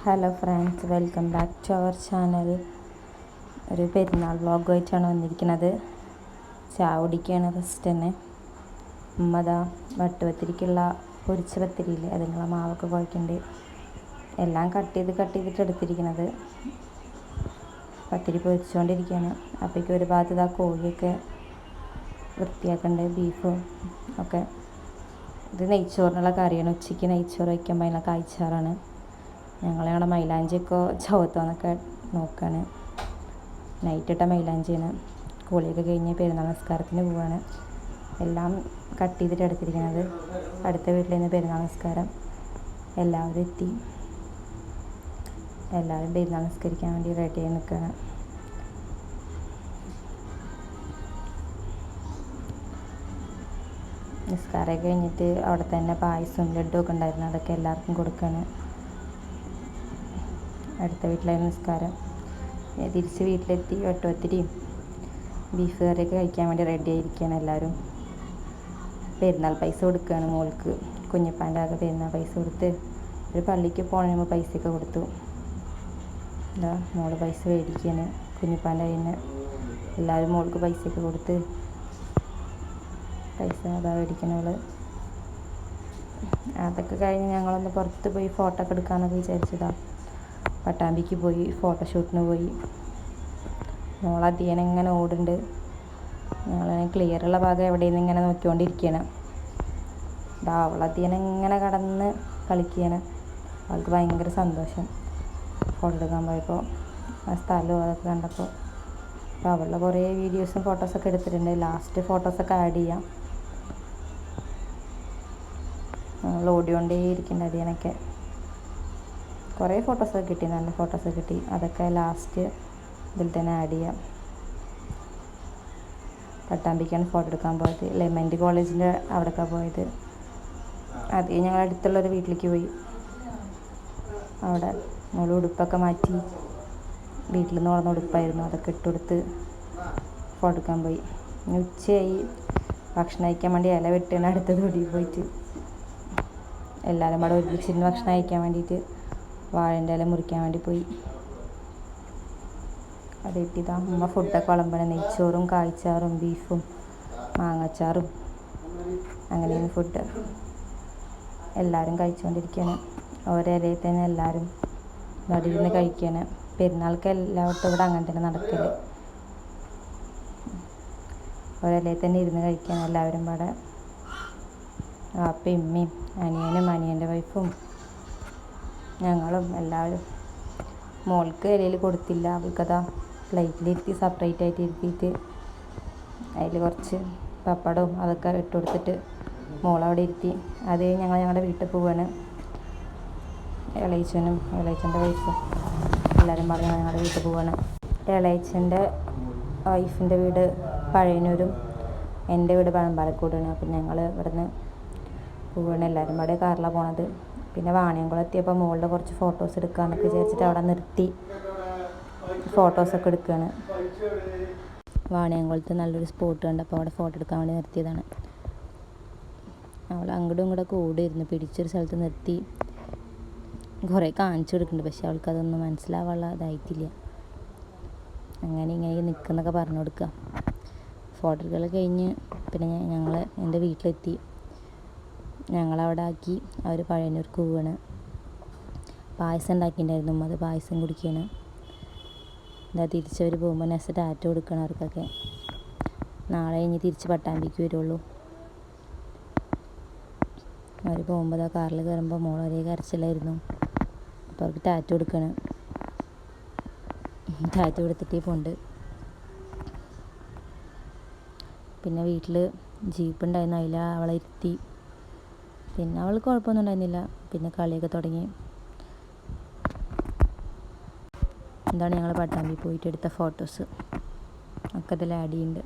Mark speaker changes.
Speaker 1: Hello friends, welcome back to our channel. ഒരു പെരുന്നാൾ വ്ളോഗുമായിട്ടാണ് വന്നിരിക്കുന്നത്. ചായ കുടിക്കുകയാണ് ഫസ്റ്റ് തന്നെ. ഉമ്മതാ വട്ടുപത്തിരിക്കുള്ള പൊരിച്ച പത്തിരിയില്ലേ, അതിനുള്ള മാവൊക്കെ കുഴക്കുന്നുണ്ട്. എല്ലാം കട്ട് ചെയ്തിട്ട് എടുത്തിരിക്കുന്നത്. പത്തിരി പൊരിച്ചുകൊണ്ടിരിക്കുകയാണ്. അപ്പോഴേക്കും ഒരു ഭാഗത്ത് ഇതാ കോഴിയൊക്കെ വൃത്തിയാക്കുന്നുണ്ട്, ബീഫും ഒക്കെ. ഇത് നെയ്ച്ചോറിനുള്ള കറിയാണ്. ഉച്ചയ്ക്ക് നെയ്ച്ചോറ് വയ്ക്കുമ്പോൾ അതിനുള്ള കായ്ച്ചാറാണ്. ഞങ്ങളവിടെ മൈലാഞ്ചിയൊക്കെ ചുവത്തോന്നൊക്കെ നോക്കുകയാണ്. നൈറ്റിട്ട മൈലാഞ്ചിയാണ്. കുളിയൊക്കെ കഴിഞ്ഞ് പെരുന്നാൾ നമസ്കാരത്തിന് പോവുകയാണ്. എല്ലാം കട്ട് ചെയ്തിട്ട് എടുത്തിരിക്കുന്നത്. അടുത്ത വീട്ടിൽ നിന്ന് പെരുന്നാൾ നമസ്കാരം എല്ലാവരും എത്തി. എല്ലാവരും പെരുന്നാൾ നമസ്കരിക്കാൻ വേണ്ടി റെഡിയായി നിൽക്കുകയാണ്. നിസ്കാരമൊക്കെ കഴിഞ്ഞിട്ട് അവിടെ തന്നെ പായസവും ലഡ്ഡുമൊക്കെ ഉണ്ടായിരുന്നു. അതൊക്കെ എല്ലാവർക്കും കൊടുക്കുകയാണ്. അടുത്ത വീട്ടിലായിരുന്നു നിസ്കാരം. തിരിച്ച് വീട്ടിലെത്തി വട്ടുപത്തിരിയും ബീഫ് കറിയൊക്കെ കഴിക്കാൻ വേണ്ടി റെഡി ആയിരിക്കുകയാണ് എല്ലാവരും. പെരുന്നാൾ പൈസ കൊടുക്കുകയാണ് മോൾക്ക്. കുഞ്ഞിപ്പാൻ്റെ ആകെ പെരുന്നാൾ പൈസ കൊടുത്ത് ഒരു പള്ളിക്ക് പോകണമെന്ന് പൈസയൊക്കെ കൊടുത്തു. എന്താ മോള് പൈസ മേടിക്കുകയാണ് കുഞ്ഞിപ്പാൻ്റെ കയ്യിൽ നിന്ന്. എല്ലാവരും മോൾക്ക് പൈസയൊക്കെ കൊടുത്ത് പൈസ അതാ മേടിക്കണവള്. അതൊക്കെ കഴിഞ്ഞ് ഞങ്ങളൊന്ന് പുറത്ത് പോയി ഫോട്ടോ ഒക്കെ എടുക്കാമെന്നൊക്കെ വിചാരിച്ചതാണ്. പട്ടാമ്പിക്ക് പോയി ഫോട്ടോഷൂട്ടിന് പോയി. മോളധികം ഇങ്ങനെ ഓടുന്നുണ്ട്. ഞങ്ങൾ ക്ലിയറുള്ള ഭാഗം എവിടെയെന്ന് ഇങ്ങനെ നോക്കിക്കൊണ്ടിരിക്കുകയാണ്. അവളധികം ഇങ്ങനെ കടന്ന് കളിക്കുകയാണ്. അവൾക്ക് ഭയങ്കര സന്തോഷം ഫോട്ടോ എടുക്കാൻ പോയപ്പോൾ. ആ സ്ഥലവും അതൊക്കെ കണ്ടപ്പോൾ. അപ്പോൾ അവളുടെ കുറേ വീഡിയോസും ഫോട്ടോസൊക്കെ എടുത്തിട്ടുണ്ട്. ലാസ്റ്റ് ഫോട്ടോസൊക്കെ ആഡ് ചെയ്യാം. നമ്മൾ ഓടിക്കൊണ്ടേയിരിക്കുന്നുണ്ട് അതിനൊക്കെ. കുറേ ഫോട്ടോസൊക്കെ കിട്ടി, നല്ല ഫോട്ടോസൊക്കെ കിട്ടി. അതൊക്കെ ലാസ്റ്റ് ഇതിൽ തന്നെ ആഡ് ചെയ്യാം. പട്ടാമ്പിക്കാണ് ഫോട്ടോ എടുക്കാൻ പോയത്. ലെമൻറ്റ് കോളേജിൻ്റെ അവിടേക്കാണ് പോയത്. അത് ഞങ്ങൾ അടുത്തുള്ളൊരു വീട്ടിലേക്ക് പോയി. അവിടെ നമ്മൾ ഉടുപ്പൊക്കെ മാറ്റി, വീട്ടിൽ നിന്ന് വളർന്ന ഉടുപ്പായിരുന്നു, അതൊക്കെ ഇട്ടുകൊടുത്ത് ഫോട്ടോ എടുക്കാൻ പോയി. ഉച്ചയായി. ഭക്ഷണം കഴിക്കാൻ വേണ്ടി ഇല വെട്ടാണ് അടുത്ത തൊടിയിൽ പോയിട്ട്. എല്ലാവരും അവിടെ ഒരുമിച്ചിരുന്ന് ഭക്ഷണം കഴിക്കാൻ വേണ്ടിയിട്ട് വാഴൻ്റെ ഇല മുറിക്കാൻ വേണ്ടി പോയി. അത് കിട്ടിയതാ ഉമ്മ ഫുഡൊക്കെ വിളമ്പണം. നെയ്ച്ചോറും കായ്ച്ചാറും ബീഫും മാങ്ങാച്ചാറും അങ്ങനെയാണ് ഫുഡ്. എല്ലാവരും കഴിച്ചുകൊണ്ടിരിക്കുകയാണ്. ഓരോ ഇലയിൽ തന്നെ എല്ലാവരും നടുവിരുന്ന് കഴിക്കുകയാണ്. പെരുന്നാൾക്ക് എല്ലായിടത്തും ഇവിടെ അങ്ങനെ തന്നെ നടക്കല്. ഒരിലയിൽ തന്നെ ഇരുന്ന് കഴിക്കുകയാണ് എല്ലാവരും പാടെ. അപ്പയും ഉമ്മയും അനിയനും അനിയൻ്റെ വൈഫും ഞങ്ങളും എല്ലാവരും. മോൾക്ക് ഇലയിൽ കൊടുത്തില്ല. അവൾക്കതാ പ്ലേറ്റിലിരുത്തി സെപ്പറേറ്റ് ആയിട്ട് ഇരുത്തിയിട്ട് അതിൽ കുറച്ച് പപ്പടവും അതൊക്കെ ഇട്ട് കൊടുത്തിട്ട് മോളവിടെ ഇരുത്തി. അത് ഞങ്ങളുടെ വീട്ടിൽ പോവുകയാണ്. ഇളയച്ചനും ഇളയച്ചൻ്റെ വൈഫും എല്ലാവരും പറഞ്ഞ് ഞങ്ങളുടെ വീട്ടിൽ പോവുകയാണ്. ഇളയച്ചൻ്റെ വൈഫിൻ്റെ വീട് പഴയന്നൂരും എൻ്റെ വീട് പഴമ്പാലക്കോടാണ്. അപ്പം ഞങ്ങൾ ഇവിടുന്ന് പോവുകയാണ്. എല്ലാവരും പാടെ കാറിലാണ് പോണത്. പിന്നെ വാണിയംകുളം എത്തിയപ്പോൾ മുകളിൽ കുറച്ച് ഫോട്ടോസ് എടുക്കാമെന്നൊക്കെ വിചാരിച്ചിട്ട് അവിടെ നിർത്തി ഫോട്ടോസൊക്കെ എടുക്കുകയാണ്. വാണിയംകുളത്ത് നല്ലൊരു സ്പോട്ട് കണ്ടപ്പോൾ അവിടെ ഫോട്ടോ എടുക്കാൻ വേണ്ടി നിർത്തിയതാണ്. അവൾ അങ്ങോട്ടും ഇങ്ങോട്ടൊക്കെ ഓടിയിരുന്നു. പിടിച്ചൊരു സ്ഥലത്ത് നിർത്തി കുറേ കാണിച്ചു കൊടുക്കുന്നുണ്ട്. പക്ഷെ അവൾക്കതൊന്നും മനസ്സിലാവാനുള്ള ഇതായിട്ടില്ല. അങ്ങനെ ഇങ്ങനെ നിൽക്കുന്നൊക്കെ പറഞ്ഞു കൊടുക്കുക. ഫോട്ടോകൾ കഴിഞ്ഞ് പിന്നെ ഞങ്ങൾ എൻ്റെ വീട്ടിലെത്തി. ഞങ്ങളവിടെ ആക്കി അവർ പഴയന്നൂർക്ക് പോവുകയാണ്. പായസം ഉണ്ടാക്കിയിട്ടുണ്ടായിരുന്നു. അത് പായസം കുടിക്കുകയാണ്. എന്താ തിരിച്ചവർ പോകുമ്പോൾ നെക്സ്റ്റ് ടാറ്റ കൊടുക്കണം അവർക്കൊക്കെ. നാളെ കഴിഞ്ഞ് തിരിച്ച് പട്ടാമ്പിക്ക് വരുള്ളൂ. അവർ പോകുമ്പോൾ ആ കാറിൽ കയറുമ്പോൾ മോൾ ഒരേ കരച്ചിലായിരുന്നു. അപ്പോൾ അവർക്ക് ടാറ്റ കൊടുക്കണം. ടാറ്റ കൊടുത്തിട്ടേ പോണ്ട്. പിന്നെ വീട്ടിൽ ജീപ്പ് ഉണ്ടായിരുന്നു. അതിൽ അവളെ ഇരുത്തി. പിന്നെ അവൾ കുഴപ്പമൊന്നും ഉണ്ടായിരുന്നില്ല. പിന്നെ കളിയൊക്കെ തുടങ്ങി. എന്താണ് ഞങ്ങൾ പട്ടാമ്പി പോയിട്ട് എടുത്ത ഫോട്ടോസ് ഒക്കെ ഇതിൽ ആഡ് ചെയ്യുന്നുണ്ട്.